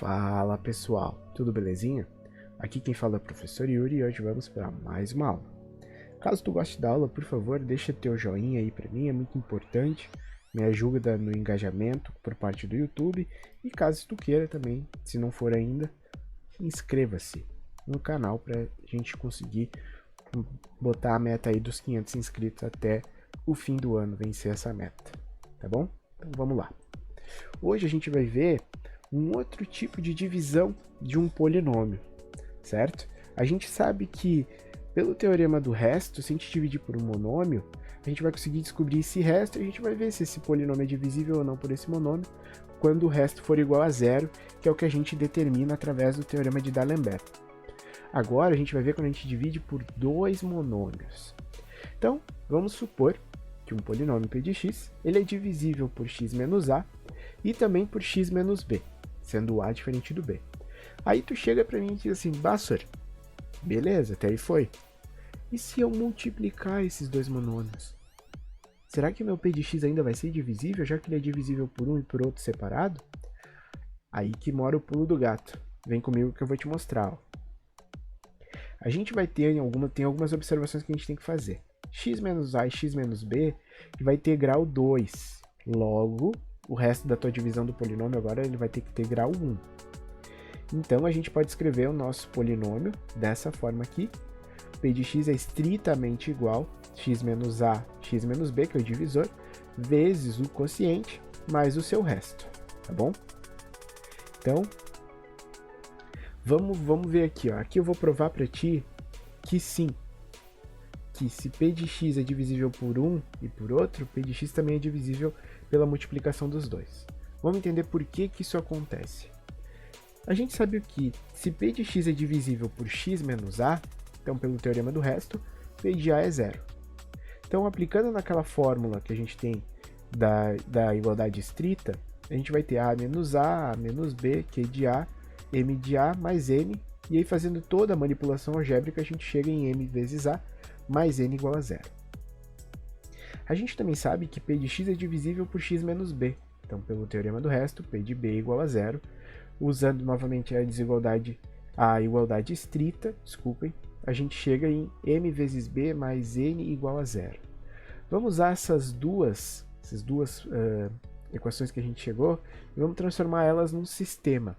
Fala pessoal, tudo belezinha? Aqui quem fala é o professor Yuri e hoje vamos para mais uma aula. Caso tu goste da aula, por favor, deixa teu joinha aí para mim, é muito importante, me ajuda no engajamento por parte do YouTube e caso tu queira também, se não for ainda, inscreva-se no canal para a gente conseguir botar a meta aí dos 500 inscritos até o fim do ano, vencer essa meta, tá bom? Então vamos lá. Hoje a gente vai ver um outro tipo de divisão de um polinômio, certo? A gente sabe que, pelo teorema do resto, se a gente dividir por um monômio, a gente vai conseguir descobrir esse resto e a gente vai ver se esse polinômio é divisível ou não por esse monômio, quando o resto for igual a zero, que é o que a gente determina através do teorema de D'Alembert. Agora a gente vai ver quando a gente divide por dois monômios. Então, vamos supor que um polinômio p de x ele é divisível por x menos a e também por x menos b, sendo o a diferente do b. Aí tu chega para mim e diz assim, Bassor, beleza, até aí foi. E se eu multiplicar esses dois monômios? Será que meu p de x ainda vai ser divisível, já que ele é divisível por um e por outro separado? Aí que mora o pulo do gato. Vem comigo que eu vou te mostrar. Ó. A gente vai ter tem algumas observações que a gente tem que fazer. X menos a e x menos b vai ter grau 2. Logo, o resto da tua divisão do polinômio agora ele vai ter que ter grau 1. Então, a gente pode escrever o nosso polinômio dessa forma aqui. P de x é estritamente igual a x menos a, x menos b, que é o divisor, vezes o quociente, mais o seu resto, tá bom? Então, vamos ver aqui, ó. Aqui eu vou provar para ti que sim, que se p de x é divisível por um e por outro, p de x também é divisível pela multiplicação dos dois. Vamos entender por que isso acontece. A gente sabe que se p de x é divisível por x menos a, então pelo teorema do resto, p de a é zero. Então aplicando naquela fórmula que a gente tem da igualdade estrita, a gente vai ter a menos b, q de a, m de a mais n, e aí fazendo toda a manipulação algébrica a gente chega em m vezes a mais n igual a zero. A gente também sabe que p de x é divisível por x menos b, então pelo teorema do resto, p de b é igual a zero. Usando novamente a igualdade estrita, desculpem, a gente chega em m vezes b mais n igual a zero. Vamos usar essas duas equações que a gente chegou e vamos transformar elas num sistema.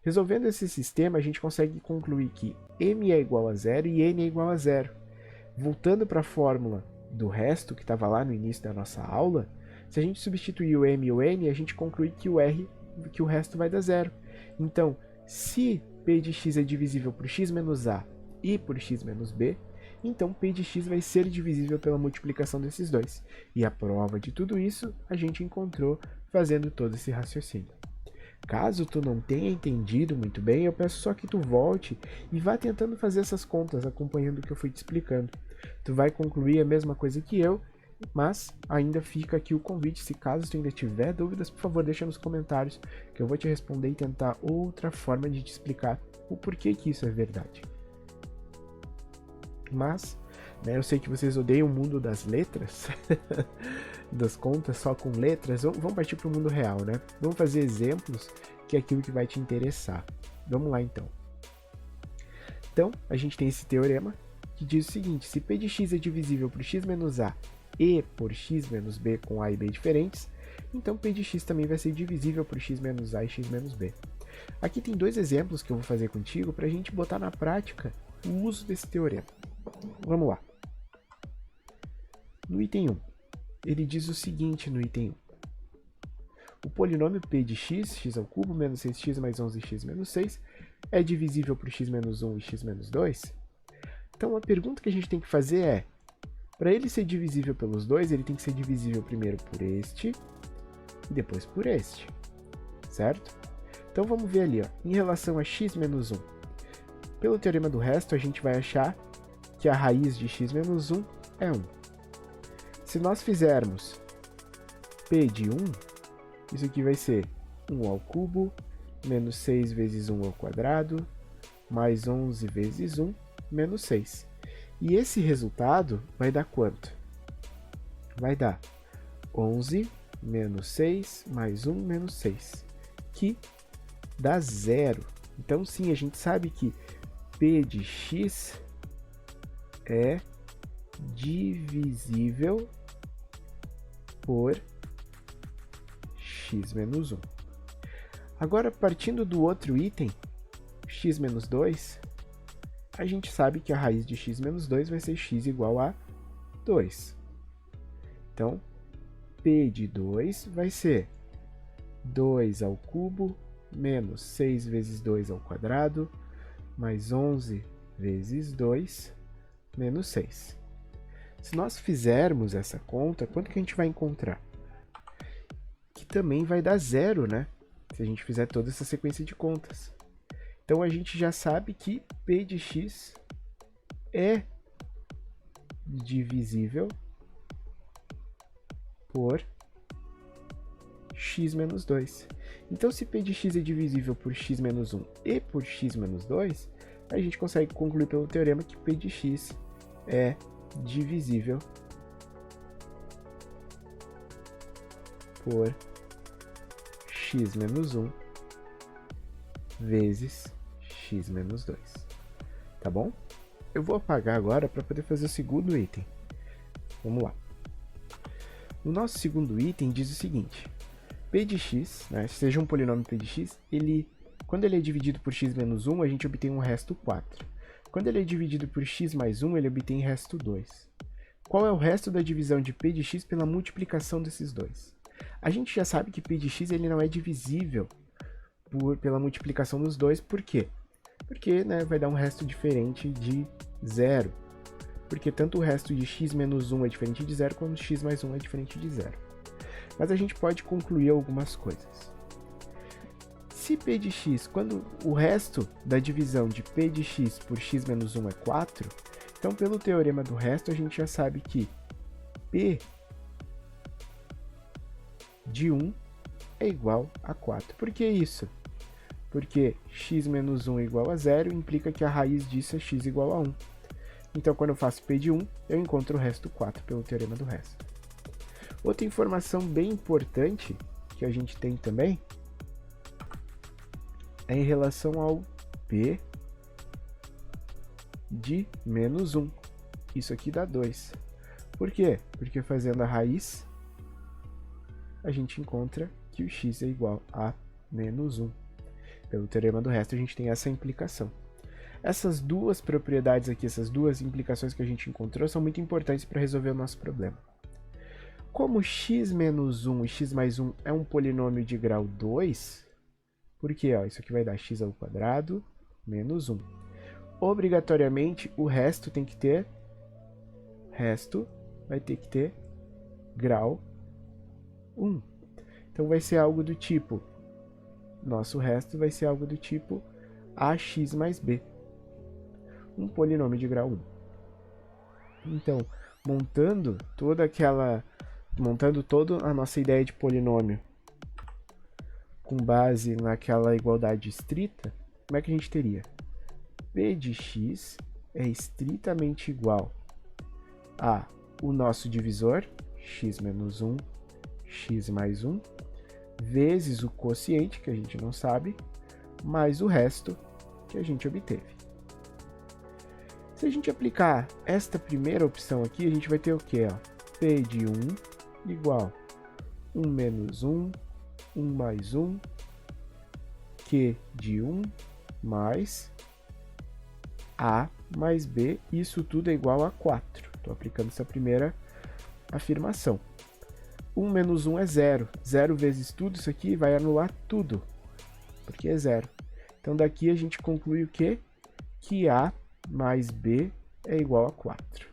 Resolvendo esse sistema, a gente consegue concluir que m é igual a zero e n é igual a zero. Voltando para a fórmula do resto, que estava lá no início da nossa aula, se a gente substituir o m e o n, a gente conclui que o resto vai dar zero. Então, se p de x é divisível por x menos a e por x menos b, então p de x vai ser divisível pela multiplicação desses dois. E a prova de tudo isso a gente encontrou fazendo todo esse raciocínio. Caso tu não tenha entendido muito bem, eu peço só que tu volte e vá tentando fazer essas contas, acompanhando o que eu fui te explicando. Tu vai concluir a mesma coisa que eu, mas ainda fica aqui o convite, se caso tu ainda tiver dúvidas, por favor, deixa nos comentários, que eu vou te responder e tentar outra forma de te explicar o porquê que isso é verdade. Mas, né, eu sei que vocês odeiam o mundo das letras, das contas só com letras, vamos partir para o mundo real, né? Vamos fazer exemplos, que é aquilo que vai te interessar. Vamos lá, então. Então, a gente tem esse teorema, que diz o seguinte, se p de x é divisível por x menos a e por x menos b com a e b diferentes, então p de x também vai ser divisível por x menos a e x menos b. Aqui tem dois exemplos que eu vou fazer contigo para a gente botar na prática o uso desse teorema. Vamos lá. No item 1, ele diz o seguinte no item 1. O polinômio p de x, x ao cubo menos 6x mais 11x menos 6, é divisível por x menos 1 e x menos 2? Então a pergunta que a gente tem que fazer é, para ele ser divisível pelos dois, ele tem que ser divisível primeiro por este e depois por este, certo? Então vamos ver ali, ó, em relação a x menos 1. Pelo teorema do resto, a gente vai achar que a raiz de x menos 1 é 1. Se nós fizermos p de 1, isso aqui vai ser 1 ao cubo, menos 6 vezes 1 ao quadrado, mais 11 vezes 1, menos 6. E esse resultado vai dar quanto? Vai dar 11 menos 6 mais 1 menos 6, que dá zero. Então, sim, a gente sabe que P de x é divisível por x menos 1. Agora, partindo do outro item, x menos 2, a gente sabe que a raiz de x menos 2 vai ser x igual a 2. Então, P de 2 vai ser 2 ao cubo menos 6 vezes 2 ao quadrado, mais 11 vezes 2, menos 6. Se nós fizermos essa conta, quanto que a gente vai encontrar? Que também vai dar zero, né? Se a gente fizer toda essa sequência de contas. Então, a gente já sabe que P de x é divisível por x menos 2. Então, se P de x é divisível por x menos 1 e por x menos 2, a gente consegue concluir pelo teorema que P de x é divisível por x menos 1 vezes x menos 2. Tá bom? Eu vou apagar agora para poder fazer o segundo item. Vamos lá. No nosso segundo item diz o seguinte: P de x, né, seja um polinômio P de x, quando ele é dividido por x menos 1, a gente obtém um resto 4. Quando ele é dividido por x mais 1, ele obtém resto 2. Qual é o resto da divisão de P de x pela multiplicação desses dois? A gente já sabe que P de x ele não é divisível pela multiplicação dos dois. Por quê? Porque, né, vai dar um resto diferente de 0. Porque tanto o resto de x menos 1 é diferente de 0, quanto x mais 1 é diferente de 0. Mas a gente pode concluir algumas coisas. Se P de x, quando o resto da divisão de P de x por x menos 1 é 4, então pelo teorema do resto a gente já sabe que P de 1 é igual a 4. Por que isso? Porque x menos 1 igual a 0 implica que a raiz disso é x igual a 1. Então, quando eu faço P de 1, eu encontro o resto 4 pelo teorema do resto. Outra informação bem importante que a gente tem também é em relação ao P de menos 1. Isso aqui dá 2. Por quê? Porque fazendo a raiz, a gente encontra que o x é igual a menos 1. Pelo teorema do resto, a gente tem essa implicação. Essas duas propriedades aqui, essas duas implicações que a gente encontrou, são muito importantes para resolver o nosso problema. Como x menos 1 e x mais 1 é um polinômio de grau 2, porque ó, isso aqui vai dar x ao quadrado menos 1. Obrigatoriamente, o resto vai ter que ter grau 1. Então vai ser algo do tipo, nosso resto vai ser algo do tipo ax mais b, um polinômio de grau 1. Então, montando toda a nossa ideia de polinômio com base naquela igualdade estrita, como é que a gente teria? P de x é estritamente igual a o nosso divisor, x menos 1, x mais 1, vezes o quociente, que a gente não sabe, mais o resto que a gente obteve. Se a gente aplicar esta primeira opção aqui, a gente vai ter o quê? P de 1 igual 1 menos 1, 1 mais 1, Q de 1 mais A mais B, isso tudo é igual a 4. Estou aplicando essa primeira afirmação. 1 menos 1 é 0. 0 vezes tudo isso aqui vai anular tudo, porque é 0. Então daqui a gente conclui o quê? Que A mais B é igual a 4.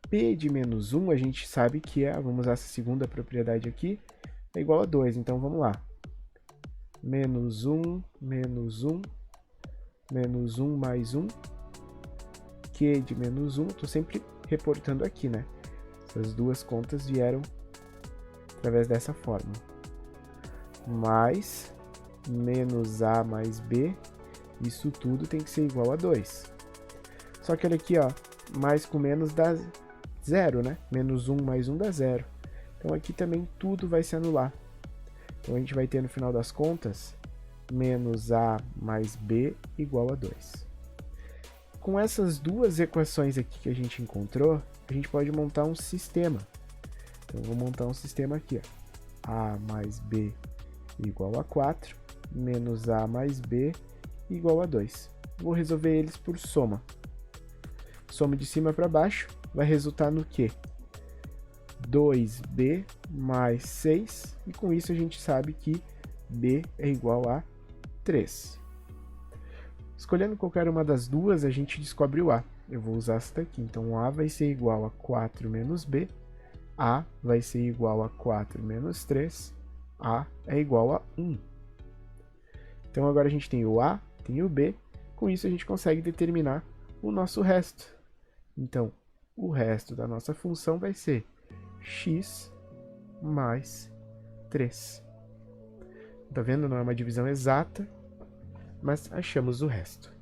P de menos 1 a gente sabe que é, vamos usar essa segunda propriedade aqui, é igual a 2. Então vamos lá. Menos 1, menos 1, menos 1 mais 1, Q de menos 1, estou sempre reportando aqui, né? Essas duas contas vieram através dessa fórmula. Mais menos A mais B, isso tudo tem que ser igual a 2. Só que olha aqui, ó, mais com menos dá 0, né? Menos 1 mais 1 dá 0. Então aqui também tudo vai se anular. Então a gente vai ter no final das contas menos A mais B igual a 2. Com essas duas equações aqui que a gente encontrou, a gente pode montar um sistema. Então eu vou montar um sistema aqui, ó. A mais B igual a 4, menos A mais B igual a 2. Vou resolver eles por soma. Soma de cima para baixo vai resultar no quê? 2b mais 6, e com isso a gente sabe que b é igual a 3. Escolhendo qualquer uma das duas, a gente descobre o a. Eu vou usar essa daqui, então a vai ser igual a 4 menos b, a vai ser igual a 4 menos 3, a é igual a 1. Então agora a gente tem o a, tem o b, com isso a gente consegue determinar o nosso resto. Então, o resto da nossa função vai ser x mais 3. Tá vendo? Não é uma divisão exata, mas achamos o resto.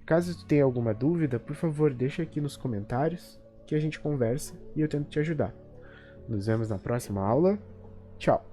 Caso tu tenha alguma dúvida, por favor, deixa aqui nos comentários que a gente conversa e eu tento te ajudar. Nos vemos na próxima aula. Tchau!